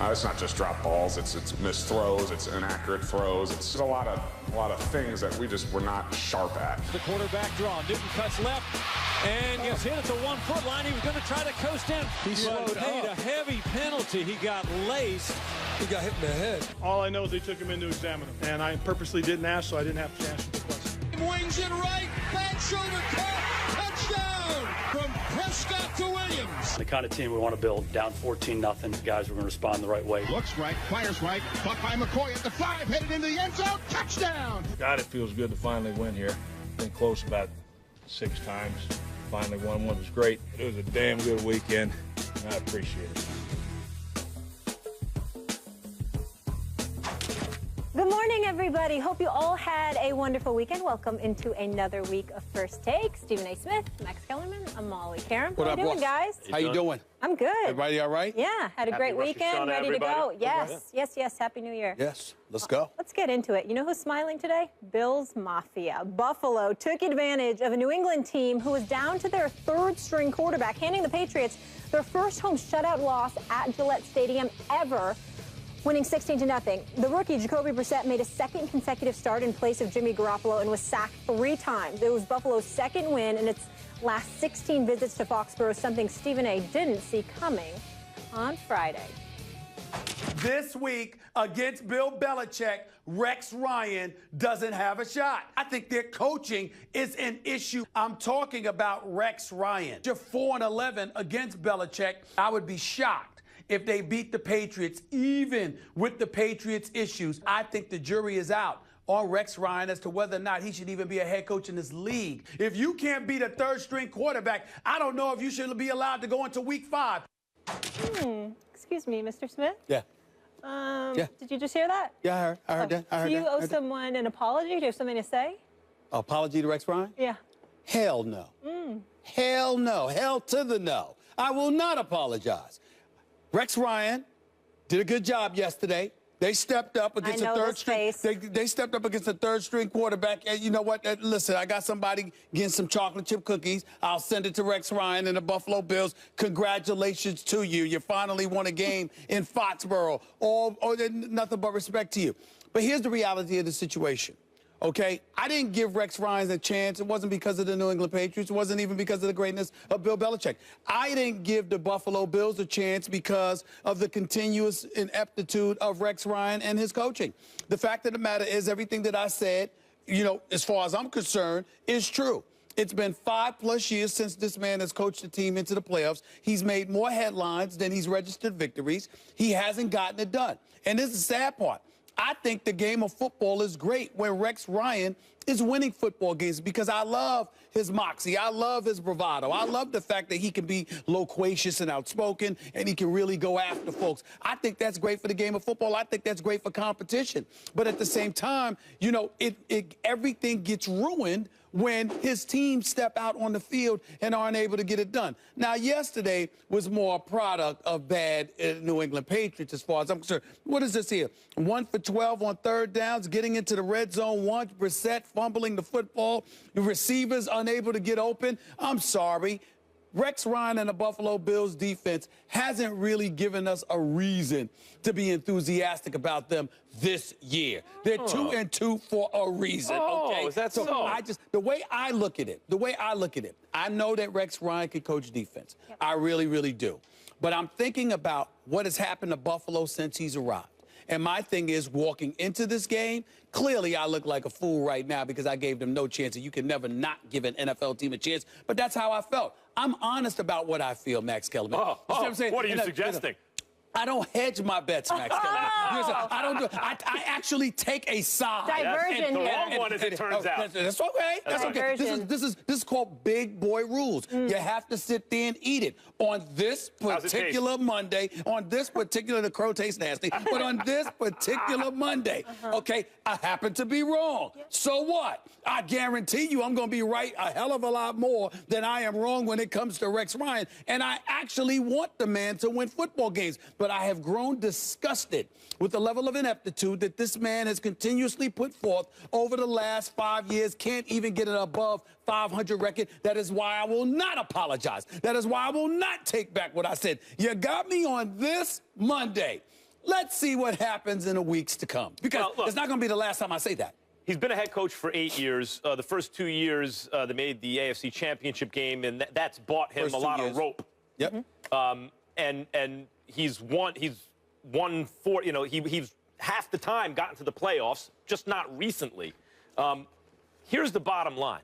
It's not just drop balls, it's missed throws, it's inaccurate throws. It's just a lot of things that we just were not sharp at. The quarterback draw. Newton cuts left and gets hit at the 1 foot line. He was going to try to coast in. He paid a heavy penalty. He got laced. He got hit in the head. All I know is they took him in to examine him, and I purposely didn't ask, so I didn't have to answer the question. Wings it right, back shoulder cut, touchdown from Prescott to Williams. The kind of team we want to build, down 14-0. Guys, we're going to respond the right way. Looks right, fires right, caught by McCoy at the 5, headed into the end zone, touchdown. God, it feels good to finally win here. Been close about 6 times. Finally won one. It was great. It was a damn good weekend. I appreciate it. Good morning, everybody. Hope you all had a wonderful weekend. Welcome into another week of First Take. Stephen A. Smith, Max Kellerman, I'm Molly Karam. How you doing, guys? How you doing? I'm good. Everybody all right? Yeah, had a great weekend. Ready to go. Yes. Happy New Year. Yes, let's go. Let's get into it. You know who's smiling today? Bills Mafia. Buffalo took advantage of a New England team who was down to their third-string quarterback, handing the Patriots their first home shutout loss at Gillette Stadium ever, winning 16-0. The rookie, Jacoby Brissett, made a second consecutive start in place of Jimmy Garoppolo and was sacked 3 times. It was Buffalo's second win in its last 16 visits to Foxborough, something Stephen A. didn't see coming on Friday. This week, against Bill Belichick, Rex Ryan doesn't have a shot. I think their coaching is an issue. I'm talking about Rex Ryan. You're 4-11 against Belichick. I would be shocked if they beat the Patriots, even with the Patriots' issues. I think the jury is out on Rex Ryan as to whether or not he should even be a head coach in this league. If you can't beat a third-string quarterback, I don't know if you should be allowed to go into week 5. Excuse me, Mr. Smith? Yeah. Did you just hear that? Yeah, I heard that. Do you owe someone an apology? Do you have something to say? Apology to Rex Ryan? Yeah. Hell no. Hell no. Hell to the no. I will not apologize. Rex Ryan did a good job yesterday. They stepped up against the third string. They stepped up against the third-string quarterback. And you know what? Listen, I got somebody getting some chocolate chip cookies. I'll send it to Rex Ryan and the Buffalo Bills. Congratulations to you. You finally won a game in Foxborough. Nothing but respect to you. But here's the reality of the situation. Okay, I didn't give Rex Ryan a chance. It wasn't because of the New England Patriots. It wasn't even because of the greatness of Bill Belichick. I didn't give the Buffalo Bills a chance because of the continuous ineptitude of Rex Ryan and his coaching. The fact of the matter is everything that I said, you know, as far as I'm concerned, is true. It's been 5+ years since this man has coached the team into the playoffs. He's made more headlines than he's registered victories. He hasn't gotten it done. And this is the sad part. I think the game of football is great when Rex Ryan is winning football games because I love his moxie. I love his bravado. I love the fact that he can be loquacious and outspoken and he can really go after folks. I think that's great for the game of football. I think that's great for competition. But at the same time, you know, everything gets ruined when his team step out on the field and aren't able to get it done. Now, yesterday was more a product of bad New England Patriots as far as I'm concerned. What is this here? 1 for 12 on third downs, getting into the red zone once, Brissett fumbling the football, the receivers unable to get open. I'm sorry. Rex Ryan and the Buffalo Bills defense hasn't really given us a reason to be enthusiastic about them this year. They're 2-2 for a reason. Okay, is that so? The way I look at it, I know that Rex Ryan can coach defense. Yep. I really, really do. But I'm thinking about what has happened to Buffalo since he's arrived. And my thing is, walking into this game, clearly I look like a fool right now because I gave them no chance, and you can never not give an NFL team a chance. But that's how I felt. I'm honest about what I feel, Max Kellerman. What I'm saying? What are you suggesting? I don't hedge my bets, Max Kellerman. I don't do it. I actually take a side. Diversion. The wrong one, as it turns out. That's okay. That's okay. This is called big boy rules. You have to sit there and eat it. On this particular Monday, the crow tastes nasty, but on this particular Monday, okay, I happen to be wrong. So what? I guarantee you I'm going to be right a hell of a lot more than I am wrong when it comes to Rex Ryan. And I actually want the man to win football games. But I have grown disgusted with the level of ineptitude that this man has continuously put forth over the last 5 years, can't even get an above 500 record. That is why I will not apologize. That is why I will not take back what I said. You got me on this Monday. Let's see what happens in the weeks to come. Because it's not going to be the last time I say that. He's been a head coach for 8 years. The first 2 years, they made the AFC Championship game, and that's bought him a lot of rope. Yep. And he's won four. You know, he's half the time gotten to the playoffs, just not recently. Here's the bottom line: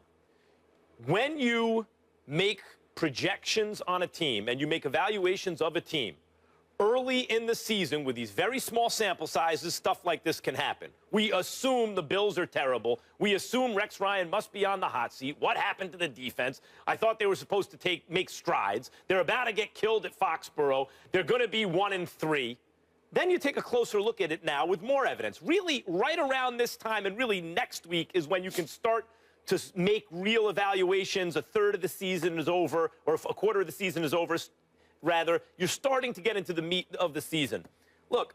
when you make projections on a team and you make evaluations of a team early in the season with these very small sample sizes, stuff like this can happen. We assume the Bills are terrible. We assume Rex Ryan must be on the hot seat. What happened to the defense? I thought they were supposed to make strides. They're about to get killed at Foxborough. They're going to be 1-3. Then you take a closer look at it now with more evidence. Really, right around this time and really next week is when you can start to make real evaluations. A third of the season is over, or a quarter of the season is over. Rather, you're starting to get into the meat of the season. Look,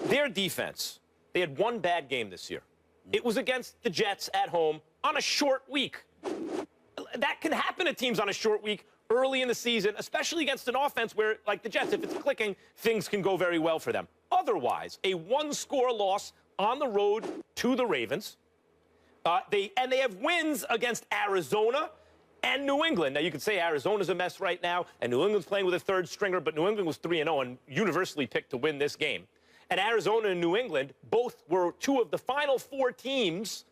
their defense, they had one bad game this year. It was against the Jets at home on a short week. That can happen to teams on a short week early in the season, especially against an offense where, like the Jets, if it's clicking, things can go very well for them. Otherwise, a one-score loss on the road to the Ravens. They have wins against Arizona and New England. Now, you could say Arizona's a mess right now, and New England's playing with a third stringer, but New England was 3-0 and universally picked to win this game. And Arizona and New England both were two of the final 4 teams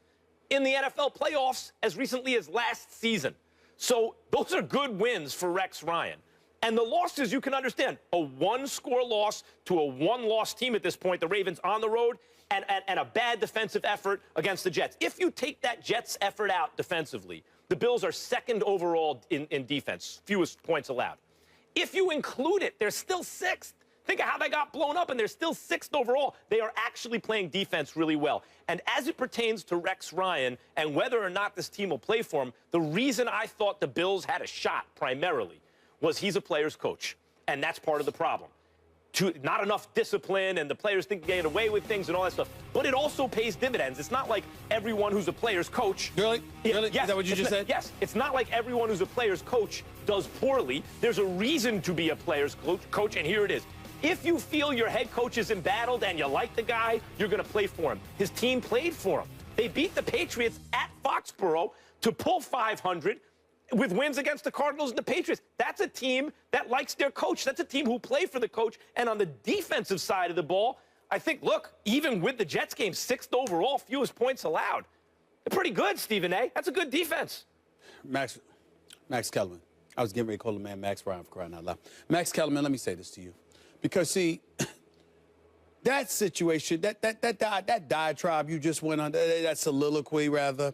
in the NFL playoffs as recently as last season. So those are good wins for Rex Ryan. And the losses, you can understand, a one-score loss to a one-loss team at this point, the Ravens on the road, and a bad defensive effort against the Jets. If you take that Jets effort out defensively, the Bills are second overall in defense, fewest points allowed. If you include it, they're still 6th. Think of how they got blown up, and they're still 6th overall. They are actually playing defense really well. And as it pertains to Rex Ryan and whether or not this team will play for him, the reason I thought the Bills had a shot primarily was he's a player's coach, and that's part of the problem. Not enough discipline, and the players think they get away with things and all that stuff. But it also pays dividends. It's not like everyone who's a player's coach. Really? Really? Yes, is that what you just said? Yes. It's not like everyone who's a player's coach does poorly. There's a reason to be a player's coach, and here it is. If you feel your head coach is embattled and you like the guy, you're going to play for him. His team played for him. They beat the Patriots at Foxborough to pull 500. With wins against the Cardinals and the Patriots. That's a team that likes their coach. That's a team who play for the coach. And on the defensive side of the ball, I think, look, even with the Jets game, 6th overall, fewest points allowed. They're pretty good, Stephen A. That's a good defense. Max Kellerman. I was getting ready to call the man Max Ryan for crying out loud. Max Kellerman, let me say this to you. Because, see, that situation, that diatribe you just went on, that soliloquy, rather,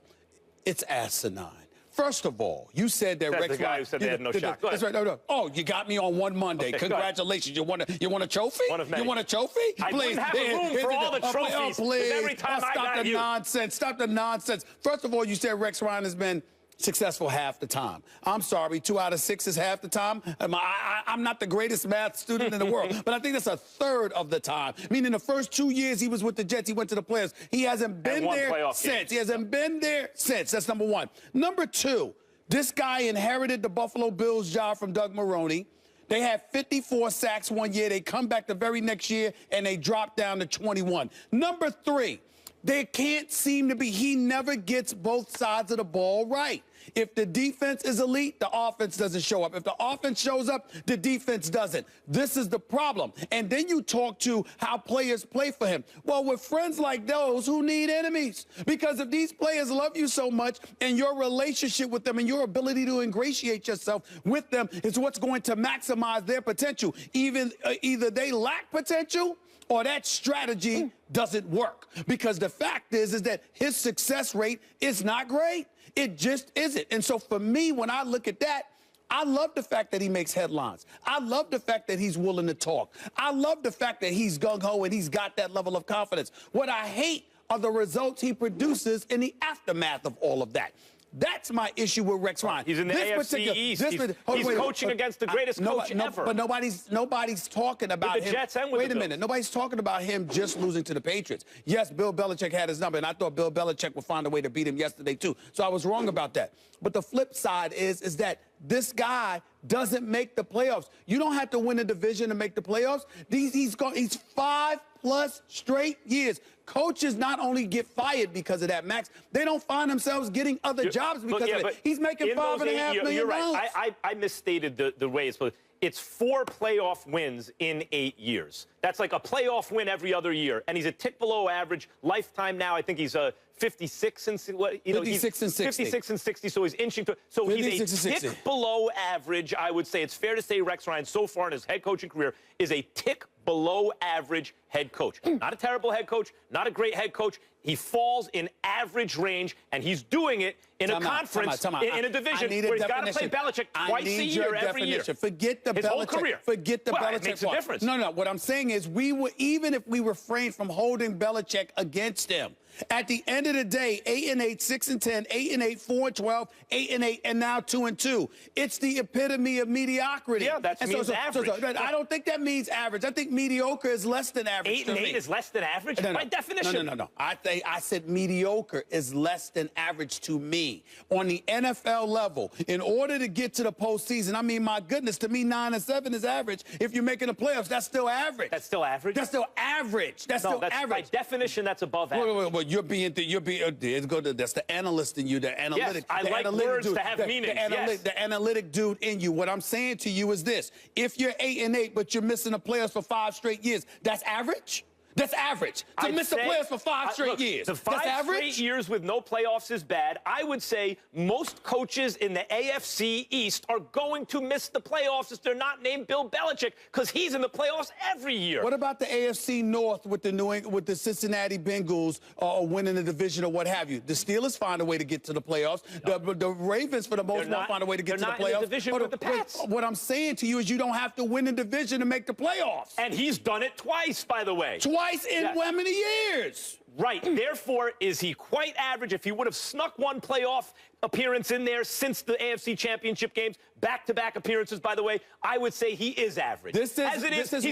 it's asinine. First of all, you said that Rex Ryan... the guy who said they had no shot. That's right. No. Oh, you got me on one Monday. Okay, congratulations. You want a trophy? One of many. You want a trophy? I wouldn't have a room for all the trophies. Please. Every time I got you. Stop the nonsense. First of all, you said Rex Ryan has been successful half the time. I'm sorry, 2 out of 6 is half the time. I'm not the greatest math student in the world, but I think that's a third of the time. Meaning the first 2 years he was with the Jets, he went to the playoffs. He hasn't been there since. He hasn't been there since. That's number one. Number two, this guy inherited the Buffalo Bills job from Doug Marrone. They had 54 sacks one year. They come back the very next year, and they drop down to 21. Number three, there can't seem to be, he never gets both sides of the ball right. If the defense is elite, the offense doesn't show up. If the offense shows up, the defense doesn't. This is the problem. And then you talk to how players play for him. Well, with friends like those, who need enemies? Because if these players love you so much and your relationship with them and your ability to ingratiate yourself with them is what's going to maximize their potential. Either they lack potential or that strategy doesn't work. Because the fact is that his success rate is not great. It just isn't. And so for me, when I look at that, I love the fact that he makes headlines. I love the fact that he's willing to talk. I love the fact that he's gung-ho and he's got that level of confidence. What I hate are the results he produces in the aftermath of all of that. That's my issue with Rex Ryan. He's in the AFC East. He's coaching against the greatest coach ever. But nobody's talking about him. With the Jets and with the Bills. Wait a minute. Nobody's talking about him just losing to the Patriots. Yes, Bill Belichick had his number, and I thought Bill Belichick would find a way to beat him yesterday, too. So I was wrong about that. But the flip side is that this guy doesn't make the playoffs. You don't have to win a division to make the playoffs. He's 5+ straight years. Coaches not only get fired because of that, Max, they don't find themselves getting other jobs because of it. He's making $5.5 million. You're right. I misstated the way it's supposed to. It's 4 playoff wins in 8 years. That's like a playoff win every other year. And he's a tick below average. Lifetime now, I think he's 56 and 56 and 60. 56 and 60, so he's inching to. So he's a tick below average, I would say. It's fair to say Rex Ryan, so far in his head coaching career, is a tick below average head coach. Not a terrible head coach, not a great head coach. He falls in average range, and he's doing it in a conference, in a division where he's got to play Belichick twice a year, every year. Forget the His whole career. Forget the Belichick. It makes a difference. No. What I'm saying is even if we refrain from holding Belichick against him, at the end of the day, 8-8, 6-10, 8-8, 4-12, 8-8, and now 2-2. It's the epitome of mediocrity. Yeah, that means average. I don't think that means average. I think mediocre is less than average. 8-8 is less than average? By definition. No. I said mediocre is less than average to me. On the NFL level, in order to get to the postseason, I mean, my goodness, to me, 9-7 is average. If you're making the playoffs, that's still average. That's still average? That's still average. That's still average. By definition, that's above average. Wait. That's the analyst in you, the analytic. Yes, I like words to have meanings. The analytic dude in you. What I'm saying to you is this: if you're 8-8, but you're missing the playoffs for 5 straight years, that's average. That's average. To miss the playoffs for 5 straight years. The 5 straight years with no playoffs is bad. I would say most coaches in the AFC East are going to miss the playoffs if they're not named Bill Belichick, because he's in the playoffs every year. What about the AFC North with the Cincinnati Bengals winning the division or what have you? The Steelers find a way to get to the playoffs. The Ravens, for the most part, find a way to get to the playoffs. They're not in the division with the Pats. What I'm saying to you is you don't have to win the division to make the playoffs. And he's done it twice, by the way. Twice in how many years? Right. Therefore, is he quite average? If he would have snuck one playoff appearance in there since the AFC Championship games, back-to-back appearances, by the way, I would say he is average. He's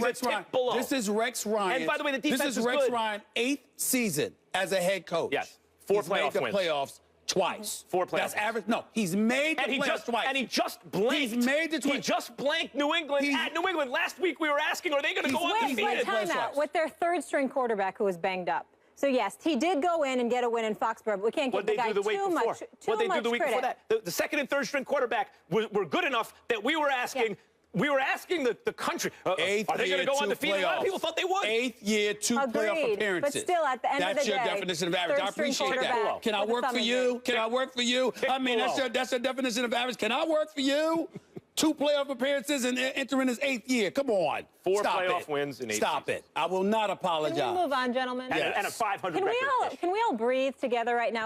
Rex Ryan. Below. This is Rex Ryan. And by the way, the defense is Rex Ryan's 8th season as a head coach. Yes. 4 playoff wins. Made the playoffs twice. 4 playoffs. That's average. No, he's made the playoffs twice. And he just blanked. He's made the twice. He just blanked New England at New England. Last week we were asking, are they going to go undefeated? Timeout with their 3rd-string quarterback who was banged up. So, yes, he did go in and get a win in Foxborough, but we can't give the guy too much credit. What they do the week before that? The 2nd and 3rd-string quarterback were good enough that we were asking... Yeah. We were asking the country, are they going to go undefeated? A lot of people thought they would. 8th year, 2 playoff appearances. But still, at the end of the day, that's your definition of average. I appreciate that. Can I work for you? Can I work for you? I mean, that's your definition of average. Can I work for you? 2 playoff appearances and entering his 8th year. Come on. 4 playoff wins in 8 Stop it. I will not apologize. Can we move on, gentlemen? And a 500 record. Can we all breathe together right now?